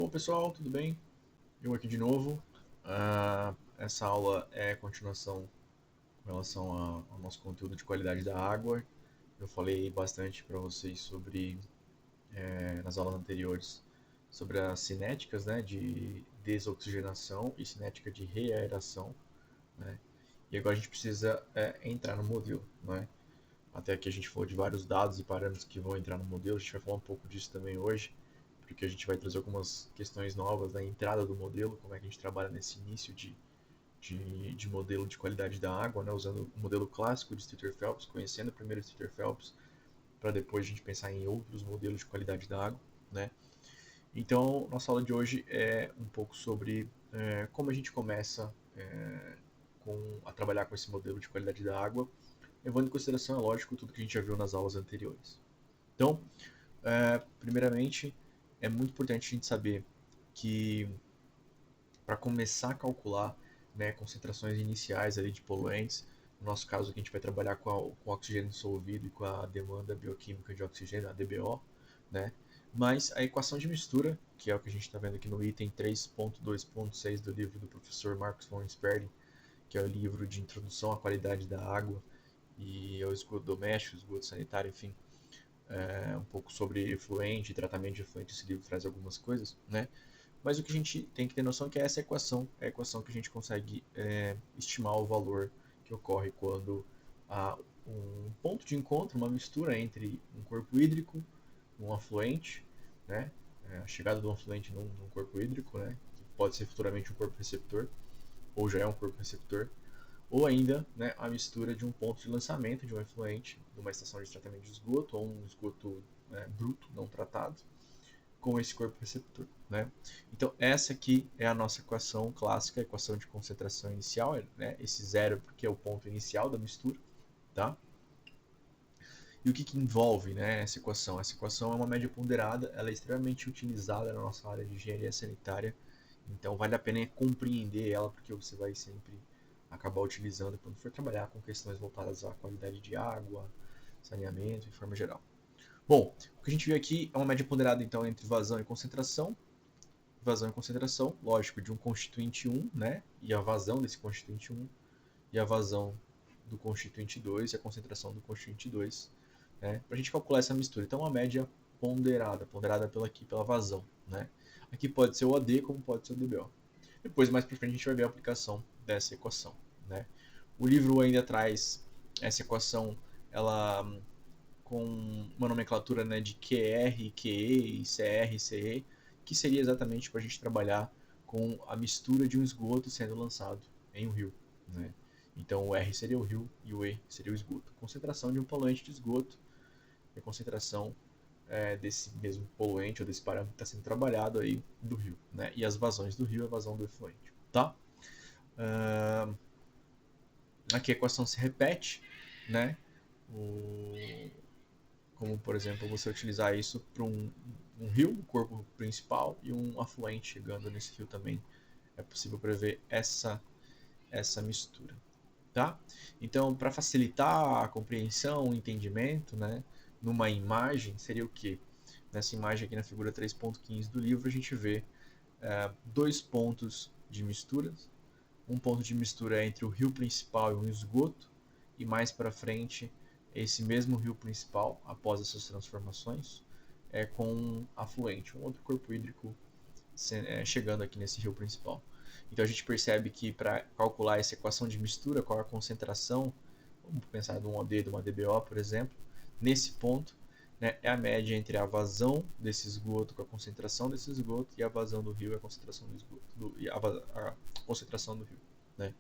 Bom, pessoal, tudo bem? Eu aqui de novo. Essa aula é continuação com relação ao nosso conteúdo de qualidade da água. Eu falei bastante para vocês sobre, nas aulas anteriores, sobre as cinéticas, né, de desoxigenação e cinética de reaeração, né? E agora a gente precisa entrar no modelo, né? Até aqui a gente falou de vários dados e parâmetros que vão entrar no modelo. A gente vai falar um pouco disso também hoje, porque a gente vai trazer algumas questões novas na entrada do modelo, como é que a gente trabalha nesse início de modelo de qualidade da água, né, usando o modelo clássico de Streeter-Phelps, conhecendo primeiro o Streeter-Phelps, para depois a gente pensar em outros modelos de qualidade da água, né? Então, nossa aula de hoje é um pouco sobre como a gente começa a trabalhar com esse modelo de qualidade da água, levando em consideração, é lógico, tudo que a gente já viu nas aulas anteriores. Então, primeiramente, é muito importante a gente saber que para começar a calcular, né, concentrações iniciais ali de poluentes, no nosso caso aqui a gente vai trabalhar com o oxigênio dissolvido e com a demanda bioquímica de oxigênio, a DBO, né? Mas a equação de mistura, que é o que a gente está vendo aqui no item 3.2.6 do livro do professor Marcos von Sperling, que é o livro de introdução à qualidade da água e ao esgoto doméstico, esgoto sanitário, enfim, um pouco sobre efluente, tratamento de efluente, esse livro traz algumas coisas, né? Mas o que a gente tem que ter noção é que essa equação é a equação que a gente consegue estimar o valor que ocorre quando há um ponto de encontro, uma mistura entre um corpo hídrico, um afluente, né? A chegada de um afluente num corpo hídrico, né? Que pode ser futuramente um corpo receptor, ou já é um corpo receptor, ou ainda, né, a mistura de um ponto de lançamento de um efluente, de uma estação de tratamento de esgoto ou um esgoto bruto, não tratado, com esse corpo receptor, né? Então essa aqui é a nossa equação clássica, a equação de concentração inicial, né? Esse zero porque é o ponto inicial da mistura, tá? E o que envolve, né, essa equação? Essa equação é uma média ponderada, ela é extremamente utilizada na nossa área de engenharia sanitária, então vale a pena compreender ela porque você vai sempre acabar utilizando quando for trabalhar com questões voltadas à qualidade de água, saneamento, de forma geral. Bom, o que a gente viu aqui é uma média ponderada então entre vazão e concentração. Vazão e concentração, lógico, de um constituinte 1, né? E a vazão desse constituinte 1, e a vazão do constituinte 2 e a concentração do constituinte 2, né? Para a gente calcular essa mistura. Então, uma média ponderada, pela vazão, né? Aqui pode ser o AD, como pode ser o DBO. Depois, mais para frente, a gente vai ver a aplicação dessa equação, né? O livro ainda traz essa equação, ela com uma nomenclatura, né, de QR, QE, CR, CE, que seria exatamente para a gente trabalhar com a mistura de um esgoto sendo lançado em um rio, né? Então o R seria o rio e o E seria o esgoto. Concentração de um poluente de esgoto e a concentração desse mesmo poluente ou desse parâmetro que está sendo trabalhado aí do rio, né? E as vazões do rio, a vazão do efluente, tá? Uh, Aqui a equação se repete, né? O, como por exemplo você utilizar isso para um rio, um corpo principal e um afluente chegando nesse rio também. É possível prever essa mistura, tá? Então, para facilitar a compreensão, o entendimento, né, numa imagem, seria o que? Nessa imagem aqui na figura 3.15 do livro, a gente vê dois pontos de misturas. Um ponto de mistura entre o rio principal e um esgoto, e mais para frente esse mesmo rio principal, após essas transformações, com um afluente, um outro corpo hídrico chegando aqui nesse rio principal. Então a gente percebe que para calcular essa equação de mistura, qual é a concentração, vamos pensar de um OD, de uma DBO, por exemplo, nesse ponto, né, é a média entre a vazão desse esgoto com a concentração desse esgoto e a vazão do rio e a concentração do esgoto, a concentração do rio, né?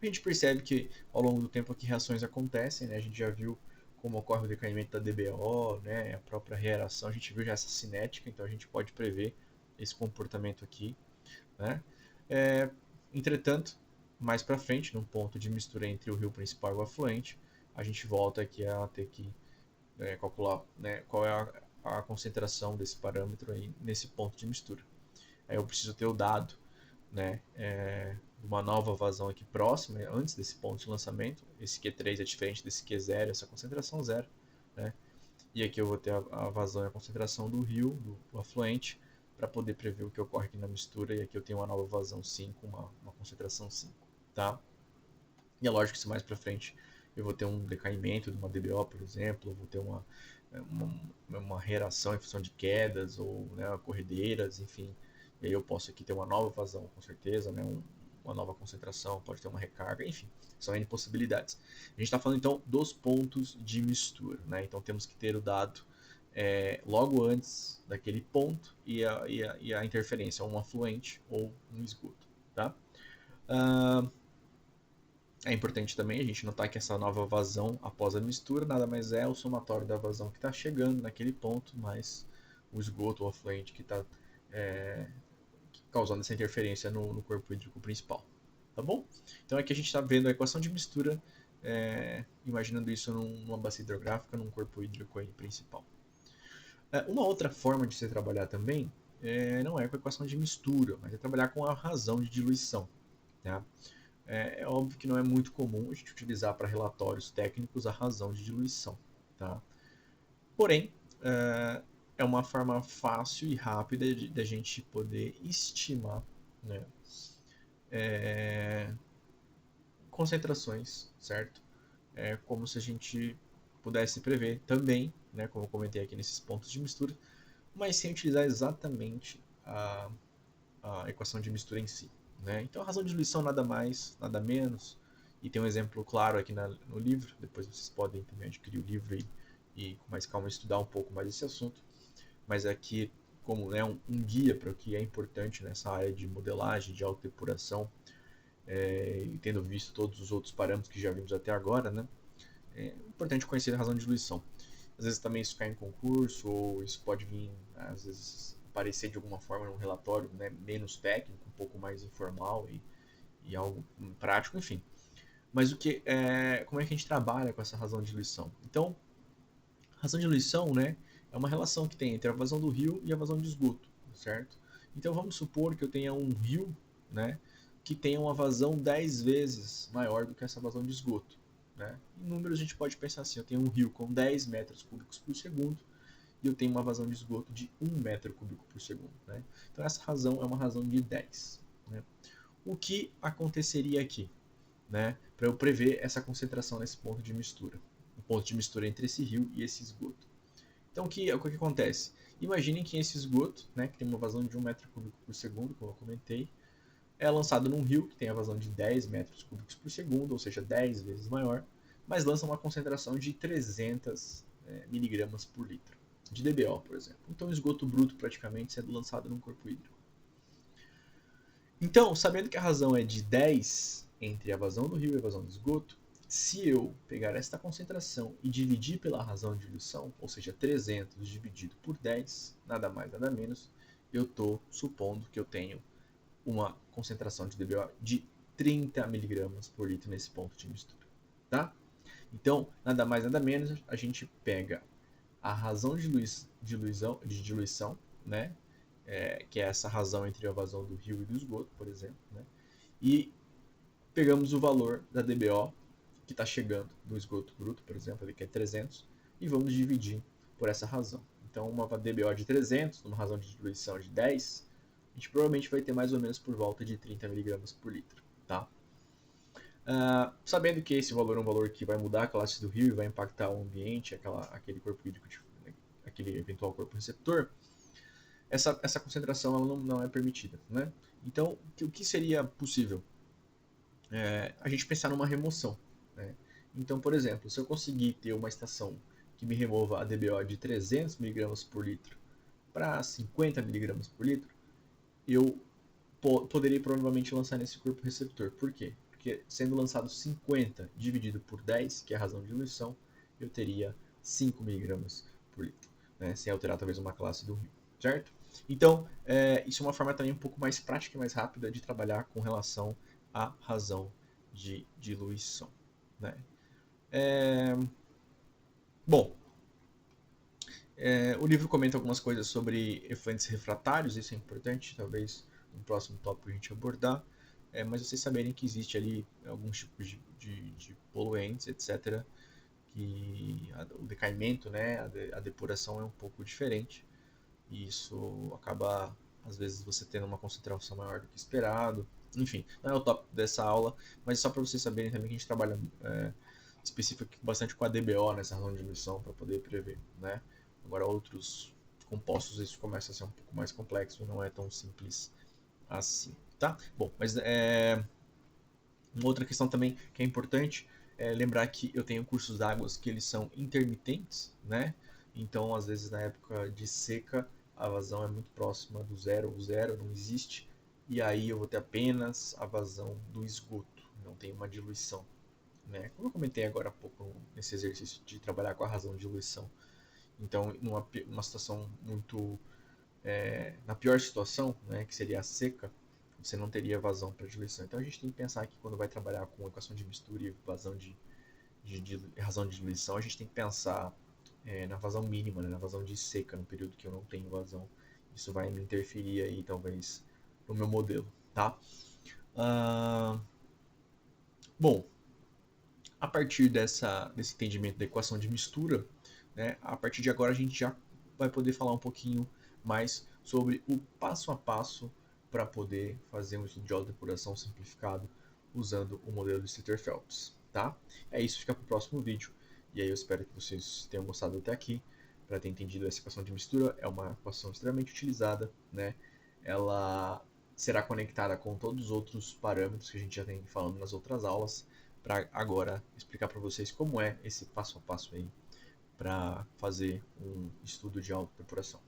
A gente percebe que ao longo do tempo aqui reações acontecem, né? A gente já viu como ocorre o decaimento da DBO, né? A própria reação, a gente viu já essa cinética, então a gente pode prever esse comportamento aqui, né? É, entretanto, mais para frente, num ponto de mistura entre o rio principal e o afluente, a gente volta aqui a ter que calcular, né, qual é a concentração desse parâmetro aí nesse ponto de mistura. Aí eu preciso ter o dado, né, de uma nova vazão aqui próxima, antes desse ponto de lançamento. Esse Q3 é diferente desse Q0, essa concentração zero, né? E aqui eu vou ter a vazão e a concentração do rio, do afluente, para poder prever o que ocorre aqui na mistura, e aqui eu tenho uma nova vazão 5, uma concentração 5, tá? E é lógico que se mais para frente eu vou ter um decaimento de uma DBO, por exemplo, eu vou ter uma reação em função de quedas ou, né, corredeiras, enfim. E aí eu posso aqui ter uma nova vazão, com certeza, né, uma nova concentração, pode ter uma recarga, enfim, são N possibilidades. A gente está falando então dos pontos de mistura, né? Então temos que ter o dado logo antes daquele ponto e a interferência, um afluente ou um esgoto, tá? É importante também a gente notar que essa nova vazão após a mistura nada mais é o somatório da vazão que está chegando naquele ponto, mais o esgoto ou afluente que está causando essa interferência no corpo hídrico principal. Tá bom? Então aqui a gente está vendo a equação de mistura, imaginando isso numa bacia hidrográfica, num corpo hídrico aí principal. Uma outra forma de se trabalhar também não é com a equação de mistura, mas é trabalhar com a razão de diluição. Tá? É óbvio que não é muito comum a gente utilizar para relatórios técnicos a razão de diluição. Tá? Porém, é uma forma fácil e rápida de a gente poder estimar, né, concentrações, certo? Como se a gente pudesse prever também, né, como eu comentei aqui nesses pontos de mistura, mas sem utilizar exatamente a equação de mistura em si. Né? Então a razão de diluição nada mais, nada menos, e tem um exemplo claro aqui no livro, depois vocês podem também adquirir o livro e com mais calma estudar um pouco mais esse assunto, mas aqui como né, um guia para o que é importante nessa área de modelagem, de autodepuração, e tendo visto todos os outros parâmetros que já vimos até agora, né, é importante conhecer a razão de diluição. Às vezes também isso cai em concurso, ou isso pode vir, às vezes, aparecer de alguma forma num relatório, né, menos técnico, um pouco mais informal e algo prático, enfim. Mas como é que a gente trabalha com essa razão de diluição? Então, a razão de diluição, né, é uma relação que tem entre a vazão do rio e a vazão de esgoto, certo? Então vamos supor que eu tenha um rio, né, que tenha uma vazão 10 vezes maior do que essa vazão de esgoto. Né? Em números a gente pode pensar assim, eu tenho um rio com 10 metros cúbicos por segundo e eu tenho uma vazão de esgoto de 1 metro cúbico por segundo. Né? Então essa razão é uma razão de 10. Né? O que aconteceria aqui? Né? Para eu prever essa concentração nesse ponto de mistura. O ponto de mistura entre esse rio e esse esgoto. Então o que acontece? Imaginem que esse esgoto, né, que tem uma vazão de 1 metro cúbico por segundo, como eu comentei, é lançado num rio que tem a vazão de 10 metros cúbicos por segundo, ou seja, 10 vezes maior, mas lança uma concentração de 300 miligramas por litro, de DBO, por exemplo. Então, esgoto bruto praticamente sendo lançado num corpo hídrico. Então, sabendo que a razão é de 10 entre a vazão do rio e a vazão do esgoto, se eu pegar esta concentração e dividir pela razão de diluição, ou seja, 300 dividido por 10, nada mais, nada menos, eu estou supondo que eu tenho uma concentração de DBO de 30 miligramas por litro nesse ponto de mistura. Tá? Então, nada mais, nada menos, a gente pega a razão de diluição, né? Que é essa razão entre a vazão do rio e do esgoto, por exemplo, né? E pegamos o valor da DBO que está chegando do esgoto bruto, por exemplo, ali que é 300, e vamos dividir por essa razão. Então, uma DBO de 300, numa razão de diluição de 10, a gente provavelmente vai ter mais ou menos por volta de 30 miligramas por litro. Tá? Sabendo que esse valor é um valor que vai mudar a classe do rio e vai impactar o ambiente, aquele corpo hídrico, aquele eventual corpo receptor, essa concentração ela não é permitida. Né? Então, o que seria possível? A gente pensar numa remoção. Né? Então, por exemplo, se eu conseguir ter uma estação que me remova a DBO de 300 miligramas por litro para 50 miligramas por litro, eu poderia provavelmente lançar nesse corpo receptor. Por quê? Porque sendo lançado 50 dividido por 10, que é a razão de diluição, eu teria 5 miligramas por litro, né? Sem alterar talvez uma classe do rio, certo? Então, isso é uma forma também um pouco mais prática e mais rápida de trabalhar com relação à razão de diluição. Né? Bom, o livro comenta algumas coisas sobre efluentes refratários, isso é importante, talvez no próximo tópico a gente abordar, mas vocês saberem que existe ali alguns tipos de poluentes, etc., que o decaimento, né, a depuração é um pouco diferente, e isso acaba às vezes você tendo uma concentração maior do que esperado. Enfim, não é o tópico dessa aula, mas só para vocês saberem também que a gente trabalha específico bastante com a DBO nessa razão de diluição para poder prever, né? Agora outros compostos isso começa a ser um pouco mais complexo e não é tão simples assim, tá? Bom, mas uma outra questão também que é importante é lembrar que eu tenho cursos d'águas que eles são intermitentes, né? Então, às vezes, na época de seca, a vazão é muito próxima do zero, o zero não existe, e aí eu vou ter apenas a vazão do esgoto, não tem uma diluição, né? Como eu comentei agora há pouco nesse exercício de trabalhar com a razão de diluição. Então, numa situação muito na pior situação, né, que seria a seca, você não teria vazão para diluição. Então a gente tem que pensar que quando vai trabalhar com equação de mistura e vazão de razão de diluição, a gente tem que pensar na vazão mínima, né, na vazão de seca, no período que eu não tenho vazão. Isso vai me interferir aí, talvez, no meu modelo, tá? Ah, bom, a partir desse entendimento da equação de mistura, né, a partir de agora a gente já vai poder falar um pouquinho mais sobre o passo a passo para poder fazer um estudo de autodepuração simplificado usando o modelo de Slater-Phelps, tá? É isso, fica para o próximo vídeo. E aí eu espero que vocês tenham gostado até aqui, para ter entendido essa equação de mistura. É uma equação extremamente utilizada, né? Ela será conectada com todos os outros parâmetros que a gente já tem falando nas outras aulas, para agora explicar para vocês como é esse passo a passo aí para fazer um estudo de autodepuração.